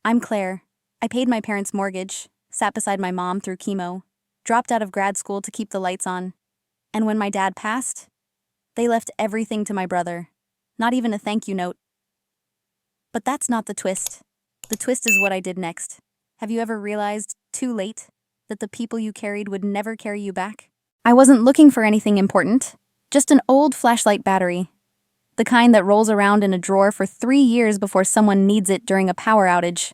I'm Claire. I paid my parents' mortgage, sat beside my mom through chemo, dropped out of grad school to keep the lights on. And when my dad passed, they left everything to my brother. Not even a thank you note. But that's not the twist. The twist is what I did next. Have you ever realized, too late, that the people you carried would never carry you back? I wasn't looking for anything important. Just an old flashlight battery. The kind that rolls around in a drawer for 3 years before someone needs it during a power outage.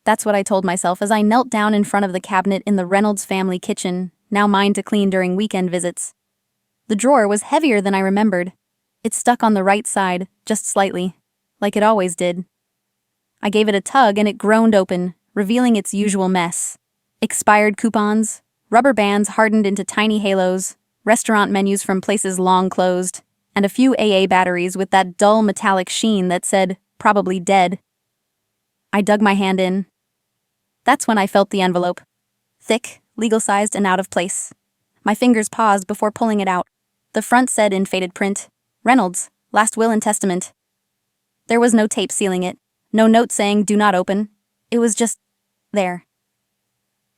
That's what I told myself as I knelt down in front of the cabinet in the Reynolds family kitchen, now mine to clean during weekend visits. The drawer was heavier than I remembered. It stuck on the right side, just slightly, like it always did. I gave it a tug and it groaned open, revealing its usual mess. Expired coupons, rubber bands hardened into tiny halos, restaurant menus from places long closed, and a few AA batteries with that dull metallic sheen that said, probably dead. I dug my hand in. That's when I felt the envelope. Thick, legal-sized, and out of place. My fingers paused before pulling it out. The front said in faded print, Reynolds, last will and testament. There was no tape sealing it, no note saying do not open. It was just there.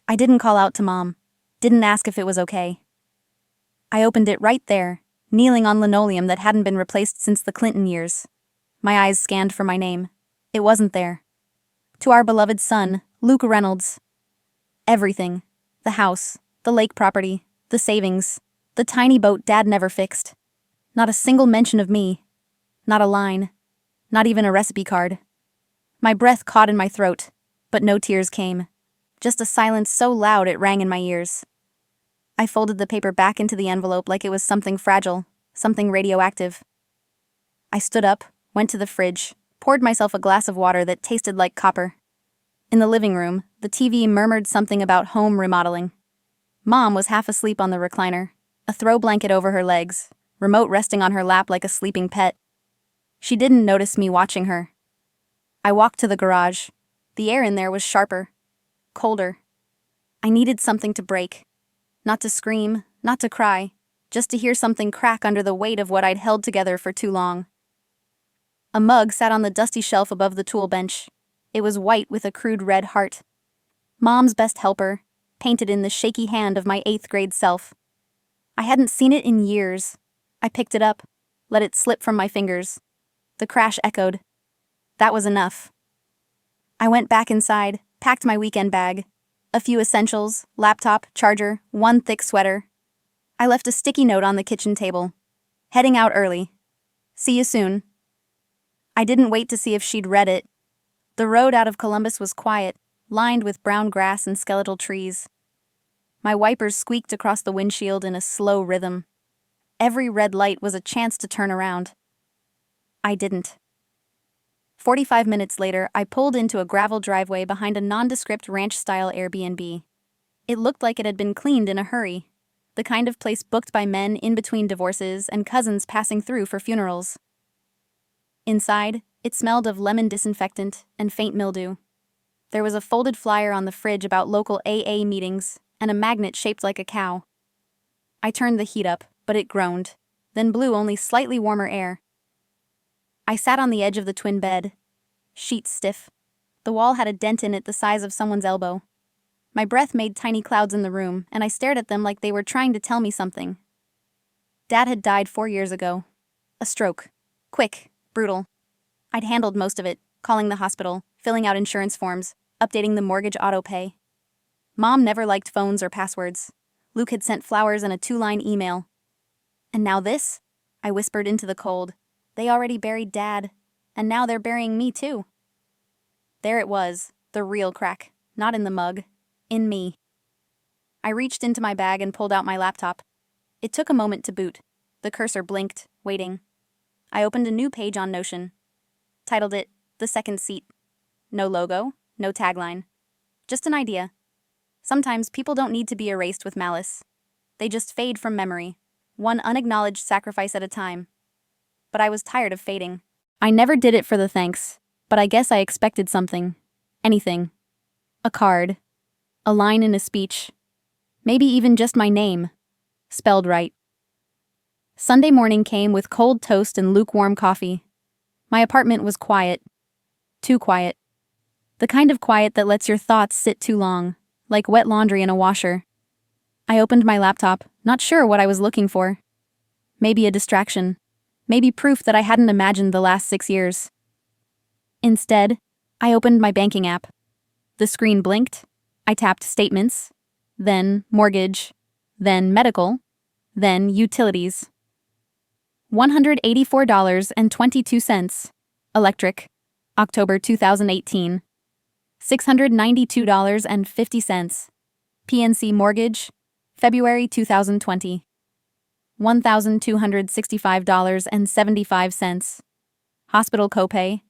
I didn't call out to Mom, didn't ask if it was okay. I opened it right there, kneeling on linoleum that hadn't been replaced since the Clinton years. My eyes scanned for my name. It wasn't there. To our beloved son, Luke Reynolds. Everything. The house, the lake property, the savings, the tiny boat Dad never fixed. Not a single mention of me. Not a line. Not even a recipe card. My breath caught in my throat, but no tears came. Just a silence so loud it rang in my ears. I folded the paper back into the envelope like it was something fragile, something radioactive. I stood up, went to the fridge, poured myself a glass of water that tasted like copper. In the living room, the TV murmured something about home remodeling. Mom was half asleep on the recliner, a throw blanket over her legs, remote resting on her lap like a sleeping pet. She didn't notice me watching her. I walked to the garage. The air in there was sharper, colder. I needed something to break. Not to scream, not to cry, just to hear something crack under the weight of what I'd held together for too long. A mug sat on the dusty shelf above the tool bench. It was white with a crude red heart. Mom's best helper, painted in the shaky hand of my 8th grade self. I hadn't seen it in years. I picked it up, let it slip from my fingers. The crash echoed. That was enough. I went back inside, packed my weekend bag. A few essentials, laptop, charger, one thick sweater. I left a sticky note on the kitchen table. Heading out early. See you soon. I didn't wait to see if she'd read it. The road out of Columbus was quiet, lined with brown grass and skeletal trees. My wipers squeaked across the windshield in a slow rhythm. Every red light was a chance to turn around. I didn't. 45 minutes later, I pulled into a gravel driveway behind a nondescript ranch-style Airbnb. It looked like it had been cleaned in a hurry, the kind of place booked by men in between divorces and cousins passing through for funerals. Inside, it smelled of lemon disinfectant and faint mildew. There was a folded flyer on the fridge about local AA meetings and a magnet shaped like a cow. I turned the heat up, but it groaned, then blew only slightly warmer air. I sat on the edge of the twin bed, sheets stiff. The wall had a dent in it the size of someone's elbow. My breath made tiny clouds in the room, and I stared at them like they were trying to tell me something. Dad had died 4 years ago. A stroke. Quick, brutal. I'd handled most of it, calling the hospital, filling out insurance forms, updating the mortgage auto-pay. Mom never liked phones or passwords. Luke had sent flowers and a 2-line email. And now this? I whispered into the cold. They already buried Dad, and now they're burying me too. There it was, the real crack, not in the mug, in me. I reached into my bag and pulled out my laptop. It took a moment to boot. The cursor blinked, waiting. I opened a new page on Notion. Titled it, The Second Seat. No logo, no tagline. Just an idea. Sometimes people don't need to be erased with malice. They just fade from memory, one unacknowledged sacrifice at a time. But I was tired of fading. I never did it for the thanks, but I guess I expected something. Anything. A card. A line in a speech. Maybe even just my name. Spelled right. Sunday morning came with cold toast and lukewarm coffee. My apartment was quiet. Too quiet. The kind of quiet that lets your thoughts sit too long, like wet laundry in a washer. I opened my laptop, not sure what I was looking for. Maybe a distraction. Maybe proof that I hadn't imagined the last 6 years. Instead, I opened my banking app. The screen blinked. I tapped statements, then mortgage, then medical, then utilities. $184.22. Electric, October 2018. $692.50. PNC mortgage, February 2020. $1,265.75. Hospital copay,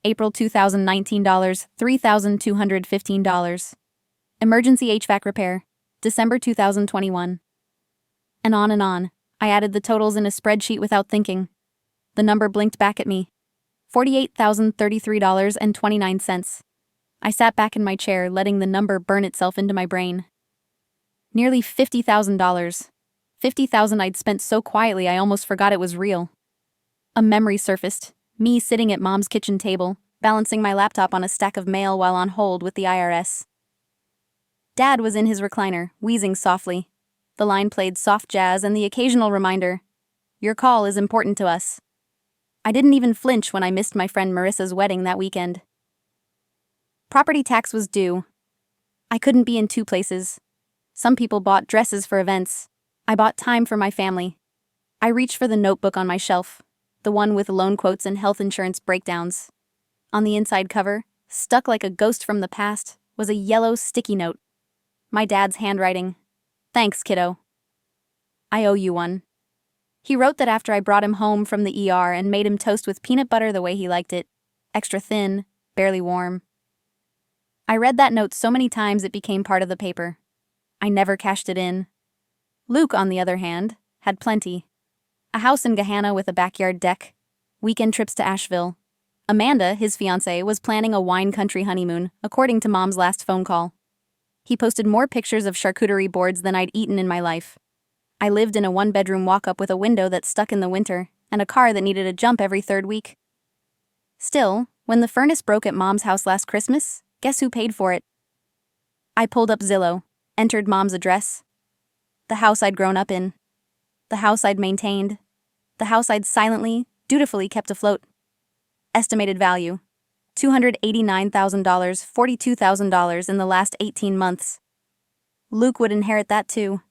April 2019 $3,215. Emergency HVAC repair, December 2021. And on and on. I added the totals in a spreadsheet without thinking. The number blinked back at me. $48,033.29. I sat back in my chair, letting the number burn itself into my brain. Nearly $50,000. $50,000 I'd spent so quietly I almost forgot it was real. A memory surfaced, me sitting at Mom's kitchen table, balancing my laptop on a stack of mail while on hold with the IRS. Dad was in his recliner, wheezing softly. The line played soft jazz and the occasional reminder, "Your call is important to us." I didn't even flinch when I missed my friend Marissa's wedding that weekend. Property tax was due. I couldn't be in two places. Some people bought dresses for events. I bought time for my family. I reached for the notebook on my shelf, the one with loan quotes and health insurance breakdowns. On the inside cover, stuck like a ghost from the past, was a yellow sticky note. My dad's handwriting. "Thanks, kiddo. I owe you one." He wrote that after I brought him home from the ER and made him toast with peanut butter the way he liked it, extra thin, barely warm. I read that note so many times it became part of the paper. I never cashed it in. Luke, on the other hand, had plenty. A house in Gahanna with a backyard deck. Weekend trips to Asheville. Amanda, his fiancée, was planning a wine country honeymoon, according to Mom's last phone call. He posted more pictures of charcuterie boards than I'd eaten in my life. I lived in a one-bedroom walk-up with a window that stuck in the winter and a car that needed a jump every third week. Still, when the furnace broke at Mom's house last Christmas, guess who paid for it? I pulled up Zillow, entered Mom's address. The house I'd grown up in. The house I'd maintained. The house I'd silently, dutifully kept afloat. Estimated value: $289,000, $42,000 in the last 18 months. Luke would inherit that too.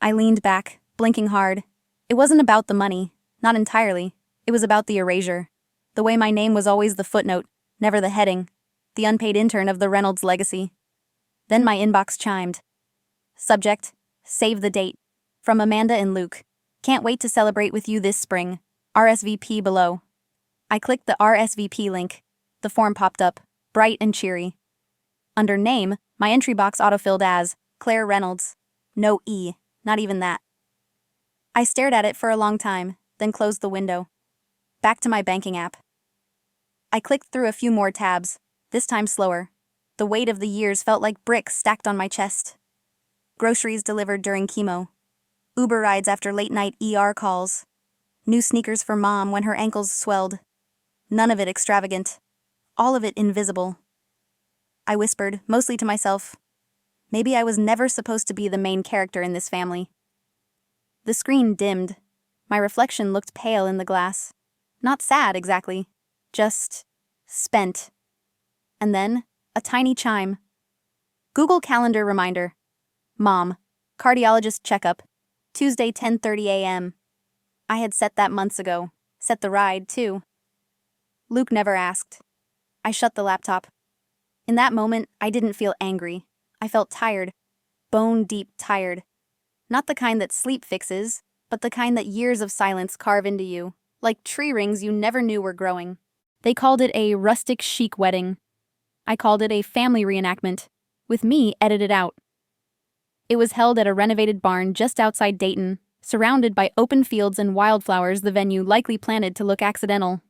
I leaned back, blinking hard. It wasn't about the money, not entirely. It was about the erasure. The way my name was always the footnote, never the heading. The unpaid intern of the Reynolds legacy. Then my inbox chimed. Subject: Save the date. From Amanda and Luke. Can't wait to celebrate with you this spring. RSVP below. I clicked the RSVP link. The form popped up, bright and cheery. Under name, my entry box autofilled as Claire Reynolds. No E, not even that. I stared at it for a long time, then closed the window. Back to my banking app. I clicked through a few more tabs, this time slower. The weight of the years felt like bricks stacked on my chest. Groceries delivered during chemo. Uber rides after late-night ER calls. New sneakers for Mom when her ankles swelled. None of it extravagant. All of it invisible. I whispered, mostly to myself, maybe I was never supposed to be the main character in this family. The screen dimmed. My reflection looked pale in the glass. Not sad, exactly. Just spent. And then, a tiny chime. Google Calendar reminder. Mom, cardiologist checkup. Tuesday 10:30 a.m. I had set that months ago. Set the ride, too. Luke never asked. I shut the laptop. In that moment, I didn't feel angry. I felt tired. Bone-deep tired. Not the kind that sleep fixes, but the kind that years of silence carve into you, like tree rings you never knew were growing. They called it a rustic chic wedding. I called it a family reenactment, with me edited out. It was held at a renovated barn just outside Dayton, surrounded by open fields and wildflowers the venue likely planted to look accidental.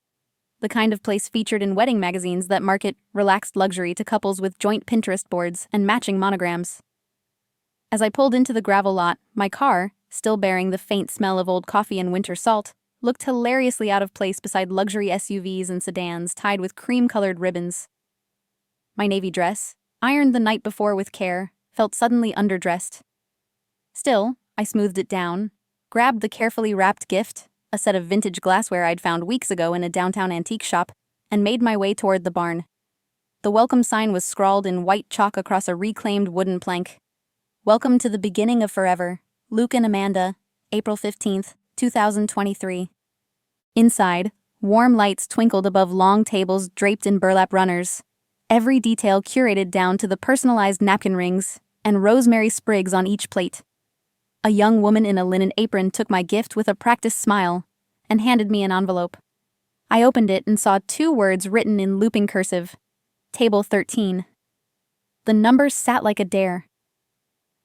The kind of place featured in wedding magazines that market relaxed luxury to couples with joint Pinterest boards and matching monograms. As I pulled into the gravel lot, my car, still bearing the faint smell of old coffee and winter salt, looked hilariously out of place beside luxury SUVs and sedans tied with cream-colored ribbons. My navy dress, ironed the night before with care, felt suddenly underdressed. Still, I smoothed it down, grabbed the carefully wrapped gift, a set of vintage glassware I'd found weeks ago in a downtown antique shop, and made my way toward the barn. The welcome sign was scrawled in white chalk across a reclaimed wooden plank. Welcome to the beginning of forever, Luke and Amanda, April 15th, 2023. Inside, warm lights twinkled above long tables draped in burlap runners, every detail curated down to the personalized napkin rings and rosemary sprigs on each plate. A young woman in a linen apron took my gift with a practiced smile and handed me an envelope. I opened it and saw 2 words written in looping cursive, Table 13. The number sat like a dare.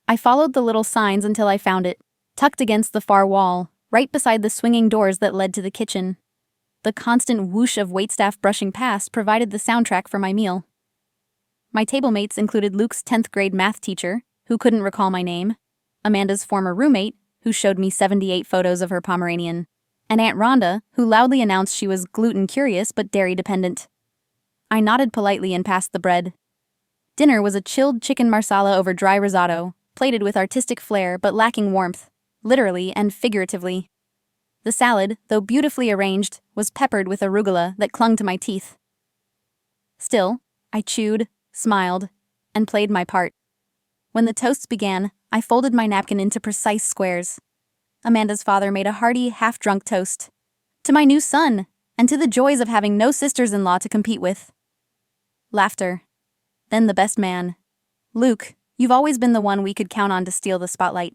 I followed the little signs until I found it, tucked against the far wall, right beside the swinging doors that led to the kitchen. The constant whoosh of waitstaff brushing past provided the soundtrack for my meal. My table mates included Luke's 10th grade math teacher, who couldn't recall my name, Amanda's former roommate, who showed me 78 photos of her Pomeranian, and Aunt Rhonda, who loudly announced she was gluten-curious but dairy-dependent. I nodded politely and passed the bread. Dinner was a chilled chicken marsala over dry risotto, plated with artistic flair but lacking warmth, literally and figuratively. The salad, though beautifully arranged, was peppered with arugula that clung to my teeth. Still, I chewed, smiled, and played my part. When the toasts began, I folded my napkin into precise squares. Amanda's father made a hearty, half-drunk toast. To my new son, and to the joys of having no sisters-in-law to compete with. Laughter. Then the best man. Luke, you've always been the one we could count on to steal the spotlight.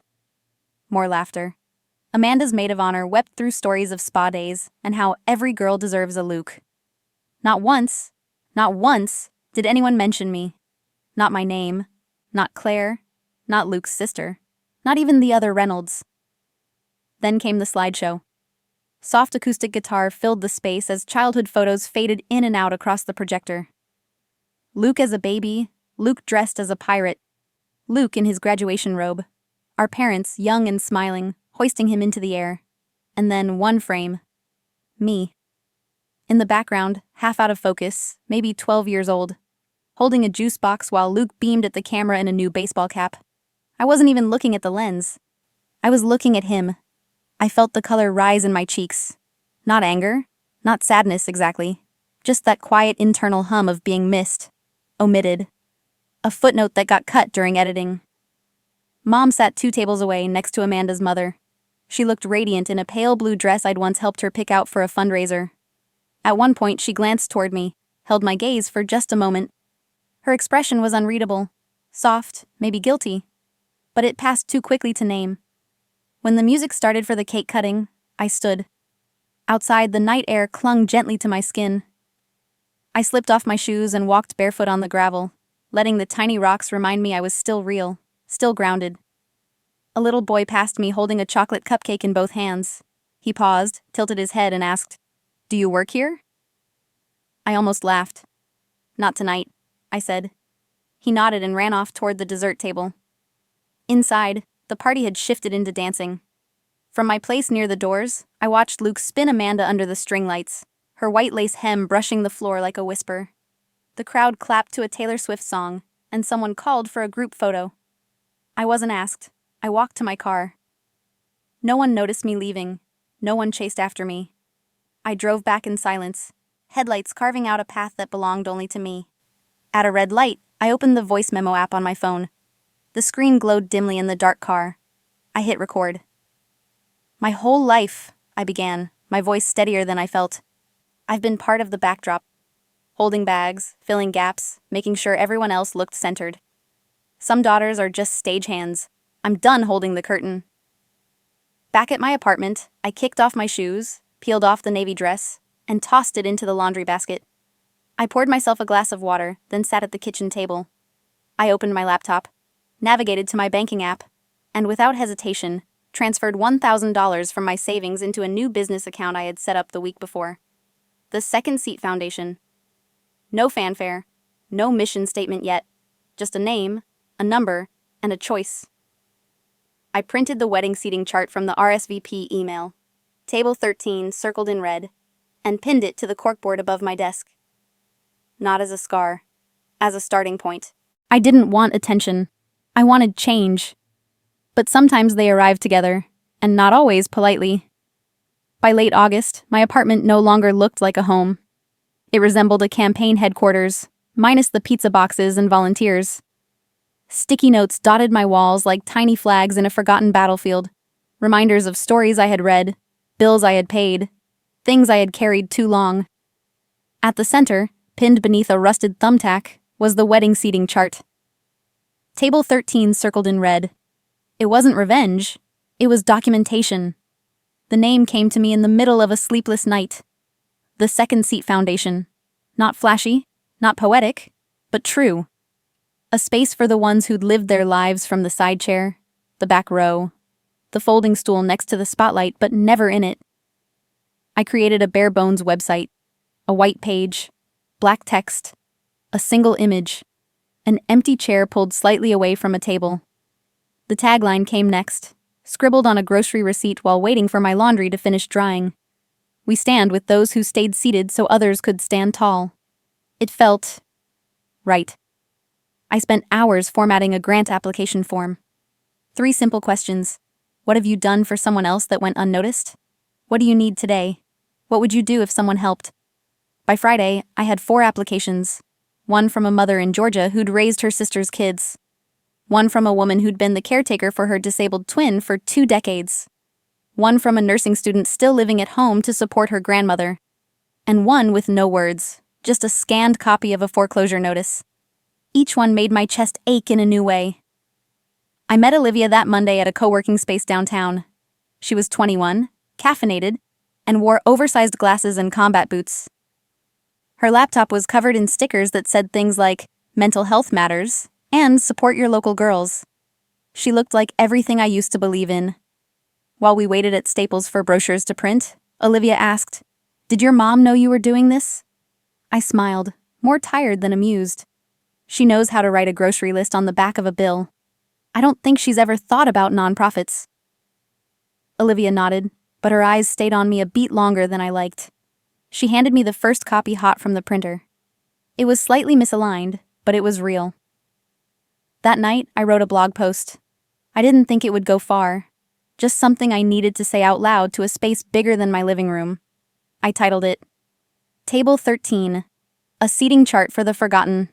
More laughter. Amanda's maid of honor wept through stories of spa days and how every girl deserves a Luke. Not once did anyone mention me. Not my name. Not Claire. Not Luke's sister. Not even the other Reynolds. Then came the slideshow. Soft acoustic guitar filled the space as childhood photos faded in and out across the projector. Luke as a baby, Luke dressed as a pirate, Luke in his graduation robe, our parents, young and smiling, hoisting him into the air. And then one frame. Me. In the background, half out of focus, maybe 12 years old, holding a juice box while Luke beamed at the camera in a new baseball cap. I wasn't even looking at the lens. I was looking at him. I felt the color rise in my cheeks. Not anger, not sadness exactly, just that quiet internal hum of being missed, omitted. A footnote that got cut during editing. Mom sat 2 tables away next to Amanda's mother. She looked radiant in a pale blue dress I'd once helped her pick out for a fundraiser. At one point, she glanced toward me, held my gaze for just a moment. Her expression was unreadable, soft, maybe guilty, but it passed too quickly to name. When the music started for the cake cutting, I stood. Outside, the night air clung gently to my skin. I slipped off my shoes and walked barefoot on the gravel, letting the tiny rocks remind me I was still real, still grounded. A little boy passed me holding a chocolate cupcake in both hands. He paused, tilted his head, and asked, "Do you work here?" I almost laughed. "Not tonight," I said. He nodded and ran off toward the dessert table. Inside, the party had shifted into dancing. From my place near the doors, I watched Luke spin Amanda under the string lights, her white lace hem brushing the floor like a whisper. The crowd clapped to a Taylor Swift song, and someone called for a group photo. I wasn't asked. I walked to my car. No one noticed me leaving. No one chased after me. I drove back in silence, headlights carving out a path that belonged only to me. At a red light, I opened the voice memo app on my phone. The screen glowed dimly in the dark car. I hit record. "My whole life," I began, my voice steadier than I felt. "I've been part of the backdrop. Holding bags, filling gaps, making sure everyone else looked centered. Some daughters are just stagehands. I'm done holding the curtain." Back at my apartment, I kicked off my shoes, peeled off the navy dress, and tossed it into the laundry basket. I poured myself a glass of water, then sat at the kitchen table. I opened my laptop, navigated to my banking app, and without hesitation, transferred $1,000 from my savings into a new business account I had set up the week before. The Second Seat Foundation. No fanfare, no mission statement yet, just a name, a number, and a choice. I printed the wedding seating chart from the RSVP email, Table 13 circled in red, and pinned it to the corkboard above my desk. Not as a scar, as a starting point. I didn't want attention. I wanted change. But sometimes they arrived together, and not always politely. By late August, my apartment no longer looked like a home. It resembled a campaign headquarters, minus the pizza boxes and volunteers. Sticky notes dotted my walls like tiny flags in a forgotten battlefield, reminders of stories I had read, bills I had paid, things I had carried too long. At the center, pinned beneath a rusted thumbtack, was the wedding seating chart. Table 13 circled in red. It wasn't revenge, it was documentation. The name came to me in the middle of a sleepless night. The Second Seat Foundation. Not flashy, not poetic, but true. A space for the ones who'd lived their lives from the side chair, the back row, the folding stool next to the spotlight, but never in it. I created a bare-bones website, a white page, black text, a single image, an empty chair pulled slightly away from a table. The tagline came next, scribbled on a grocery receipt while waiting for my laundry to finish drying. We stand with those who stayed seated so others could stand tall. It felt right. I spent hours formatting a grant application form. 3 simple questions. What have you done for someone else that went unnoticed? What do you need today? What would you do if someone helped? By Friday, I had 4 applications. One from a mother in Georgia who'd raised her sister's kids. One from a woman who'd been the caretaker for her disabled twin for 2 decades. One from a nursing student still living at home to support her grandmother. And one with no words, just a scanned copy of a foreclosure notice. Each one made my chest ache in a new way. I met Olivia that Monday at a co-working space downtown. She was 21, caffeinated, and wore oversized glasses and combat boots. Her laptop was covered in stickers that said things like, "Mental health matters," and "Support your local girls." She looked like everything I used to believe in. While we waited at Staples for brochures to print, Olivia asked, "Did your mom know you were doing this?" I smiled, more tired than amused. She knows how to write a grocery list on the back of a bill. I don't think she's ever thought about nonprofits. Olivia nodded, but her eyes stayed on me a beat longer than I liked. She handed me the first copy hot from the printer. It was slightly misaligned, but it was real. That night, I wrote a blog post. I didn't think it would go far, just something I needed to say out loud to a space bigger than my living room. I titled it, Table 13, a seating chart for the forgotten.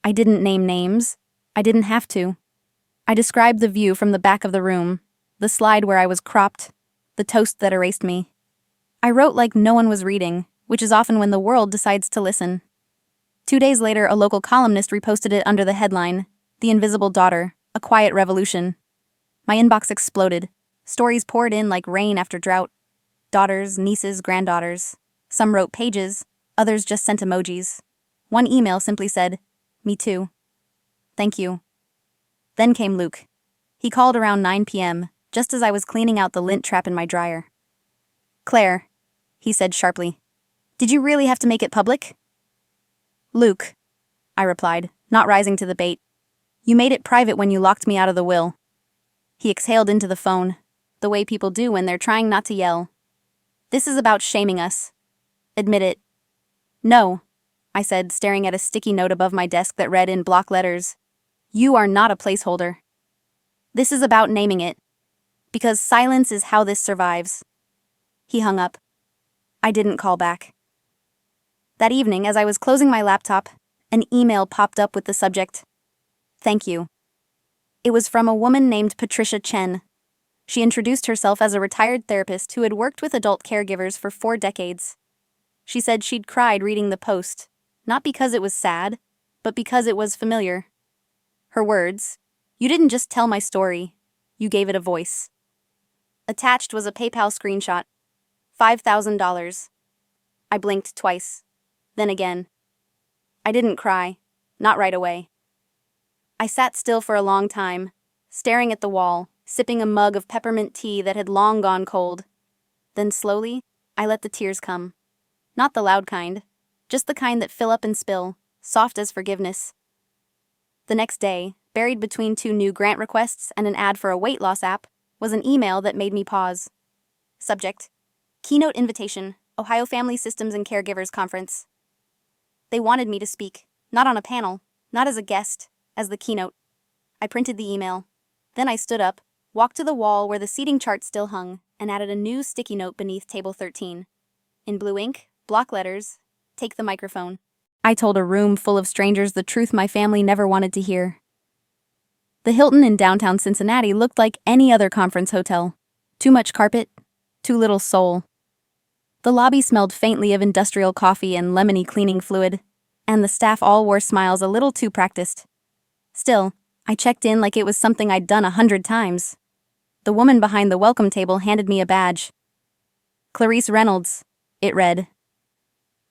I didn't name names. I didn't have to. I described the view from the back of the room, the slide where I was cropped, the toast that erased me. I wrote like no one was reading, which is often when the world decides to listen. 2 days later, a local columnist reposted it under the headline, "The Invisible Daughter, a Quiet Revolution." My inbox exploded. Stories poured in like rain after drought. Daughters, nieces, granddaughters. Some wrote pages, others just sent emojis. One email simply said, "Me too. Thank you." Then came Luke. He called around 9 p.m., just as I was cleaning out the lint trap in my dryer. "Claire," he said sharply, "did you really have to make it public?" "Luke," I replied, not rising to the bait. "You made it private when you locked me out of the will." He exhaled into the phone, the way people do when they're trying not to yell. "This is about shaming us. Admit it." "No," I said, staring at a sticky note above my desk that read in block letters, "You are not a placeholder. This is about naming it. Because silence is how this survives." He hung up. I didn't call back. That evening, as I was closing my laptop, an email popped up with the subject, "Thank you." It was from a woman named Patricia Chen. She introduced herself as a retired therapist who had worked with adult caregivers for 4 decades. She said she'd cried reading the post, not because it was sad, but because it was familiar. Her words, "You didn't just tell my story, you gave it a voice." Attached was a PayPal screenshot. $5,000. I blinked twice, then again. I didn't cry, not right away. I sat still for a long time, staring at the wall, sipping a mug of peppermint tea that had long gone cold. Then slowly, I let the tears come. Not the loud kind, just the kind that fill up and spill, soft as forgiveness. The next day, buried between 2 new grant requests and an ad for a weight loss app, was an email that made me pause. Subject: Keynote Invitation, Ohio Family Systems and Caregivers Conference. They wanted me to speak, Not on a panel, not as a guest, as the keynote. I printed the email. Then I stood up, walked to the wall where the seating chart still hung, and added a new sticky note beneath table 13. In blue ink, block letters, take the microphone. I told a room full of strangers the truth my family never wanted to hear. The Hilton in downtown Cincinnati looked like any other conference hotel. Too much carpet, too little soul. The lobby smelled faintly of industrial coffee and lemony cleaning fluid, and the staff all wore smiles a little too practiced. Still, I checked in like it was something I'd done 100 times. The woman behind the welcome table handed me a badge. Clarice Reynolds, it read.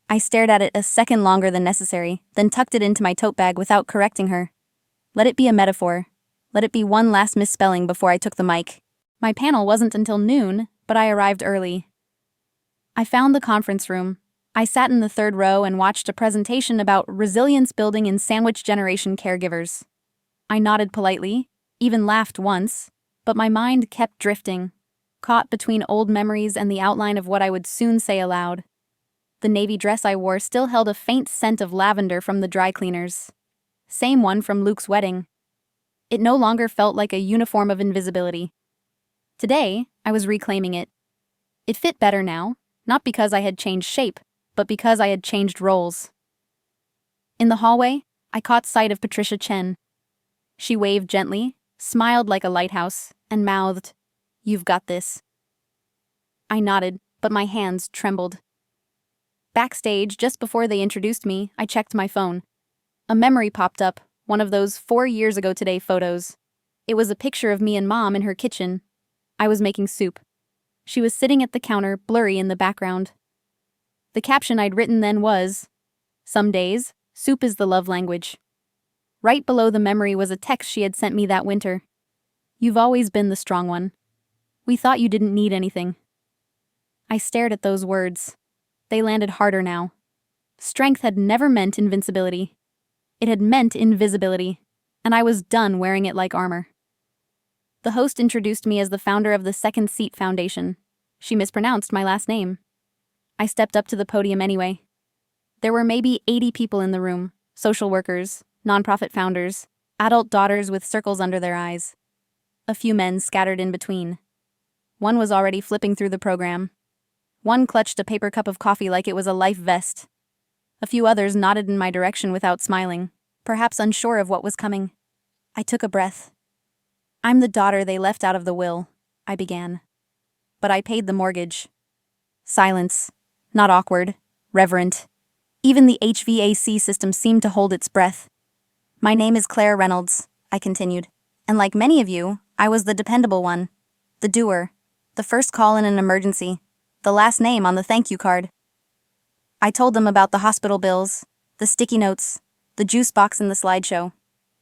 I stared at it a second longer than necessary, then tucked it into my tote bag without correcting her. Let it be a metaphor. Let it be one last misspelling before I took the mic. My panel wasn't until noon, but I arrived early. I found the conference room. I sat in the third row and watched a presentation about resilience building in sandwich generation caregivers. I nodded politely, even laughed once, but my mind kept drifting, caught between old memories and the outline of what I would soon say aloud. The navy dress I wore still held a faint scent of lavender from the dry cleaners. Same one from Luke's wedding. It no longer felt like a uniform of invisibility. Today, I was reclaiming it. It fit better now, not because I had changed shape, but because I had changed roles. In the hallway, I caught sight of Patricia Chen. She waved gently, smiled like a lighthouse, and mouthed, "You've got this." I nodded, but my hands trembled. Backstage, just before they introduced me, I checked my phone. A memory popped up, one of those 4 years ago today photos. It was a picture of me and Mom in her kitchen. I was making soup. She was sitting at the counter, blurry in the background. The caption I'd written then was, "Some days, soup is the love language." Right below the memory was a text she had sent me that winter. "You've always been the strong one. We thought you didn't need anything." I stared at those words. They landed harder now. Strength had never meant invincibility. It had meant invisibility, and I was done wearing it like armor. The host introduced me as the founder of the Second Seat Foundation. She mispronounced my last name. I stepped up to the podium anyway. There were maybe 80 people in the room, social workers, nonprofit founders, adult daughters with circles under their eyes. A few men scattered in between. One was already flipping through the program. One clutched a paper cup of coffee like it was a life vest. A few others nodded in my direction without smiling, perhaps unsure of what was coming. I took a breath. "I'm the daughter they left out of the will," I began. "But I paid the mortgage." Silence. Not awkward, reverent. Even the HVAC system seemed to hold its breath. "My name is Claire Reynolds," I continued. "And like many of you, I was the dependable one. The doer. The first call in an emergency. The last name on the thank you card." I told them about the hospital bills, the sticky notes, the juice box in the slideshow,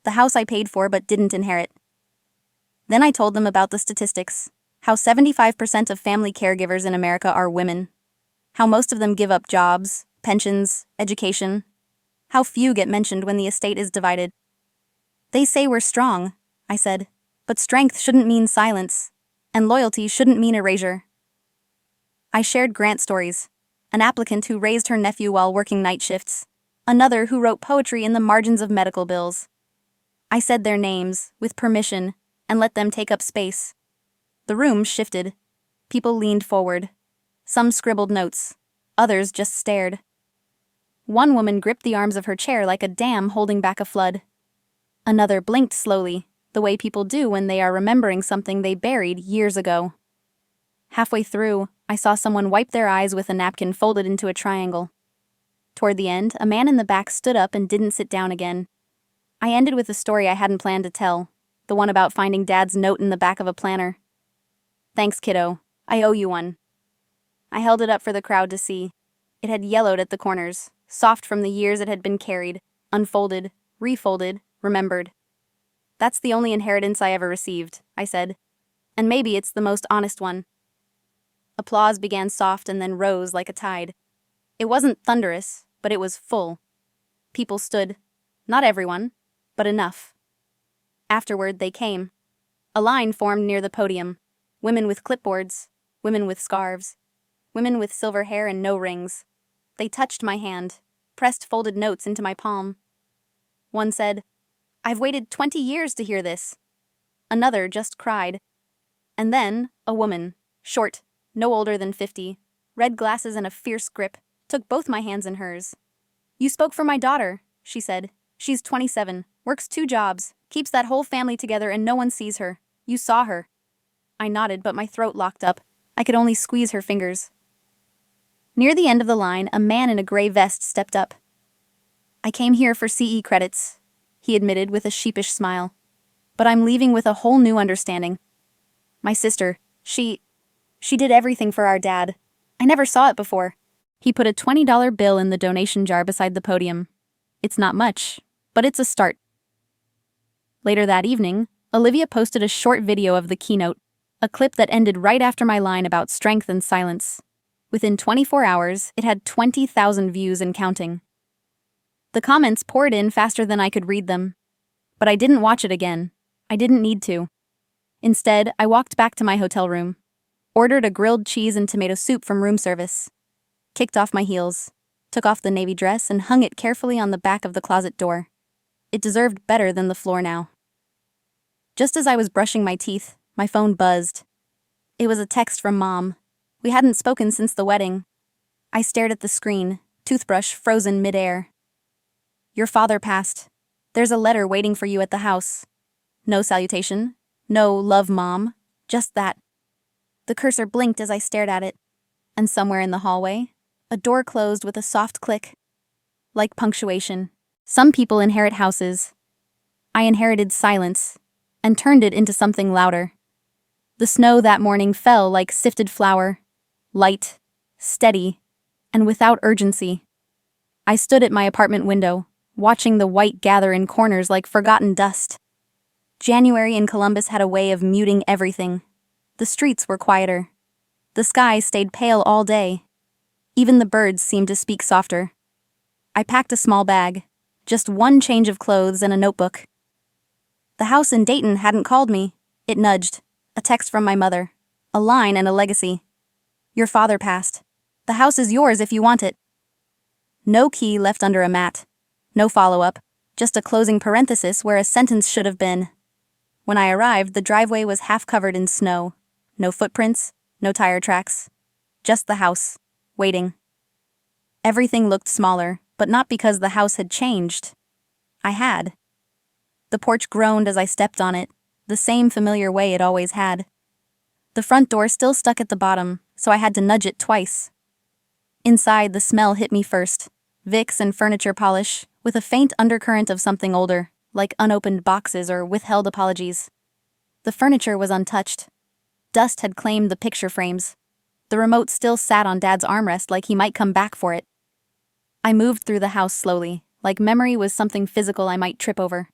the house I paid for but didn't inherit. Then I told them about the statistics, how 75% of family caregivers in America are women, how most of them give up jobs, pensions, education, how few get mentioned when the estate is divided. "They say we're strong," I said, "but strength shouldn't mean silence, and loyalty shouldn't mean erasure." I shared grant stories, an applicant who raised her nephew while working night shifts, another who wrote poetry in the margins of medical bills. I said their names, with permission, and let them take up space. The room shifted. People leaned forward. Some scribbled notes. Others just stared. One woman gripped the arms of her chair like a dam holding back a flood. Another blinked slowly, the way people do when they are remembering something they buried years ago. Halfway through, I saw someone wipe their eyes with a napkin folded into a triangle. Toward the end, a man in the back stood up and didn't sit down again. I ended with a story I hadn't planned to tell, the one about finding Dad's note in the back of a planner. "Thanks, kiddo. I owe you one." I held it up for the crowd to see. It had yellowed at the corners, soft from the years it had been carried, unfolded, refolded, remembered. "That's the only inheritance I ever received," I said. "And maybe it's the most honest one." Applause began soft and then rose like a tide. It wasn't thunderous, but it was full. People stood. Not everyone, but enough. Afterward, they came. A line formed near the podium. Women with clipboards, women with scarves, women with silver hair and no rings. They touched my hand, pressed folded notes into my palm. One said, "I've waited 20 years to hear this." Another just cried. And then, a woman, short, no older than 50, red glasses and a fierce grip, took both my hands in hers. "You spoke for my daughter," she said. "She's 27, works 2 jobs, keeps that whole family together and no one sees her. You saw her." I nodded, but my throat locked up. I could only squeeze her fingers. Near the end of the line, a man in a gray vest stepped up. "I came here for CE credits," he admitted with a sheepish smile. "But I'm leaving with a whole new understanding. My sister, she did everything for our dad. I never saw it before." He put a $20 bill in the donation jar beside the podium. "It's not much, but it's a start." Later that evening, Olivia posted a short video of the keynote, a clip that ended right after my line about strength and silence. Within 24 hours, it had 20,000 views and counting. The comments poured in faster than I could read them. But I didn't watch it again. I didn't need to. Instead, I walked back to my hotel room, ordered a grilled cheese and tomato soup from room service, kicked off my heels, took off the navy dress and hung it carefully on the back of the closet door. It deserved better than the floor now. Just as I was brushing my teeth, my phone buzzed. It was a text from Mom. We hadn't spoken since the wedding. I stared at the screen, toothbrush frozen midair. "Your father passed. There's a letter waiting for you at the house." No salutation. No "love, Mom." Just that. The cursor blinked as I stared at it. And somewhere in the hallway, a door closed with a soft click. Like punctuation. Some people inherit houses. I inherited silence, and turned it into something louder. The snow that morning fell like sifted flour, light, steady, and without urgency. I stood at my apartment window, watching the white gather in corners like forgotten dust. January in Columbus had a way of muting everything. The streets were quieter. The sky stayed pale all day. Even the birds seemed to speak softer. I packed a small bag, just one change of clothes and a notebook. The house in Dayton hadn't called me. It nudged. A text from my mother. A line and a legacy. "Your father passed. The house is yours if you want it." No key left under a mat. No follow-up. Just a closing parenthesis where a sentence should have been. When I arrived, the driveway was half covered in snow. No footprints, no tire tracks. Just the house, waiting. Everything looked smaller, but not because the house had changed. I had. The porch groaned as I stepped on it, the same familiar way it always had. The front door still stuck at the bottom, so I had to nudge it twice. Inside, the smell hit me first. Vicks and furniture polish, with a faint undercurrent of something older, like unopened boxes or withheld apologies. The furniture was untouched. Dust had claimed the picture frames. The remote still sat on Dad's armrest like he might come back for it. I moved through the house slowly, like memory was something physical I might trip over.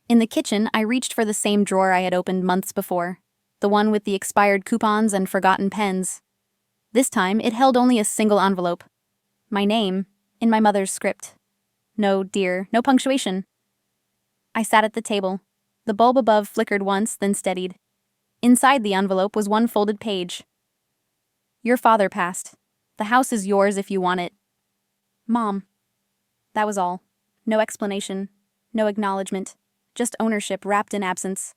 In the kitchen, I reached for the same drawer I had opened months before, the one with the expired coupons and forgotten pens. This time, it held only a single envelope. My name, in my mother's script. No dear, no punctuation. I sat at the table. The bulb above flickered once, then steadied. Inside the envelope was one folded page. "Your father passed. The house is yours if you want it. Mom." That was all. No explanation, no acknowledgement, just ownership wrapped in absence.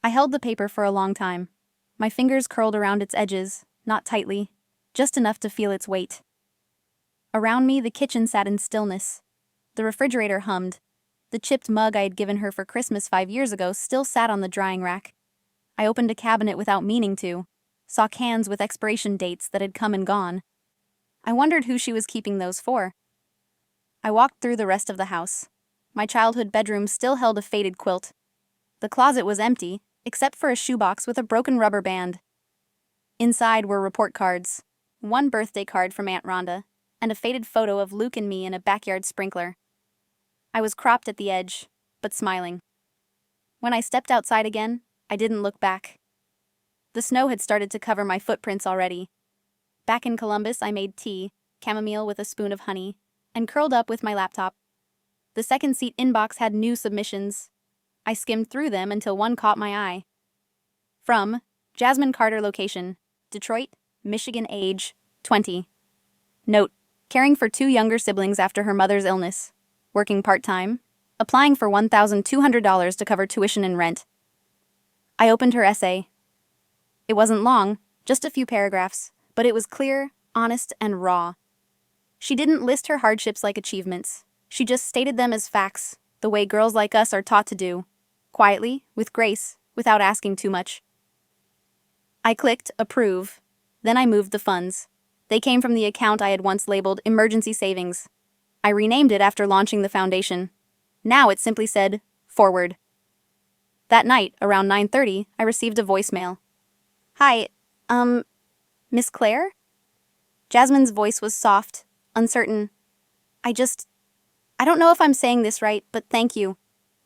I held the paper for a long time. My fingers curled around its edges, not tightly, just enough to feel its weight. Around me, the kitchen sat in stillness. The refrigerator hummed. The chipped mug I had given her for Christmas 5 years ago still sat on the drying rack. I opened a cabinet without meaning to, saw cans with expiration dates that had come and gone. I wondered who she was keeping those for. I walked through the rest of the house. My childhood bedroom still held a faded quilt. The closet was empty, except for a shoebox with a broken rubber band. Inside were report cards, one birthday card from Aunt Rhonda, and a faded photo of Luke and me in a backyard sprinkler. I was cropped at the edge, but smiling. When I stepped outside again, I didn't look back. The snow had started to cover my footprints already. Back in Columbus, I made tea, chamomile with a spoon of honey, and curled up with my laptop. The second seat inbox had new submissions. I skimmed through them until one caught my eye. From Jasmine Carter, location, Detroit, Michigan, age 20. Note, caring for 2 younger siblings after her mother's illness. working part-time, applying for $1,200 to cover tuition and rent. I opened her essay. It wasn't long, just a few paragraphs, but it was clear, honest, and raw. She didn't list her hardships like achievements. She just stated them as facts, the way girls like us are taught to do. Quietly, with grace, without asking too much. I clicked approve. Then I moved the funds. They came from the account I had once labeled emergency savings. I renamed it after launching the foundation. Now it simply said forward. That night, around 9:30, I received a voicemail. Hi, Miss Claire? Jasmine's voice was soft, uncertain. I don't know if I'm saying this right, but thank you.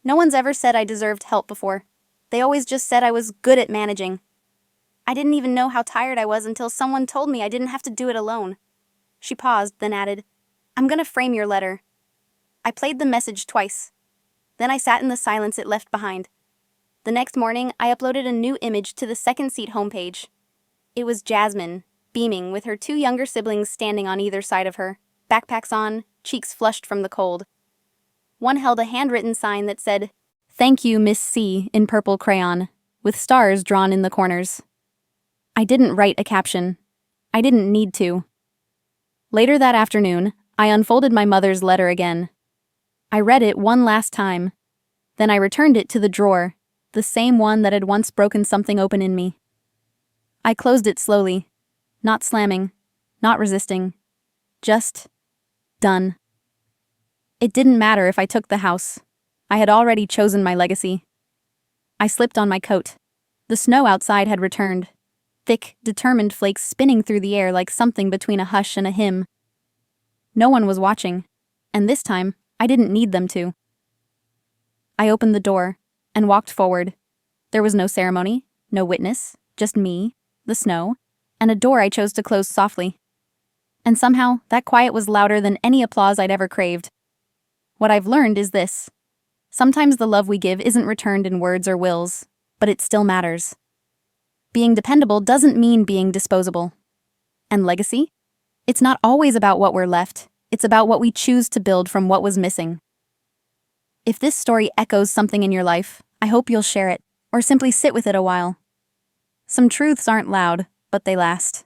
No one's ever said I deserved help before. They always just said I was good at managing. I didn't even know how tired I was until someone told me I didn't have to do it alone. She paused, then added, I'm gonna frame your letter. I played the message twice. Then I sat in the silence it left behind. The next morning, I uploaded a new image to the Second Seat homepage. It was Jasmine, beaming, with her two younger siblings standing on either side of her, backpacks on, cheeks flushed from the cold. One held a handwritten sign that said, Thank you, Miss C, in purple crayon, with stars drawn in the corners. I didn't write a caption. I didn't need to. Later that afternoon, I unfolded my mother's letter again. I read it one last time. Then I returned it to the drawer, the same one that had once broken something open in me. I closed it slowly, not slamming, not resisting, just done. It didn't matter if I took the house. I had already chosen my legacy. I slipped on my coat. The snow outside had returned. Thick, determined flakes spinning through the air like something between a hush and a hymn. No one was watching, and this time, I didn't need them to. I opened the door and walked forward. There was no ceremony, no witness, just me, the snow, and a door I chose to close softly. And somehow, that quiet was louder than any applause I'd ever craved. What I've learned is this. Sometimes the love we give isn't returned in words or wills, but it still matters. Being dependable doesn't mean being disposable. And legacy? It's not always about what we're left. It's about what we choose to build from what was missing. If this story echoes something in your life, I hope you'll share it, or simply sit with it a while. Some truths aren't loud, but they last.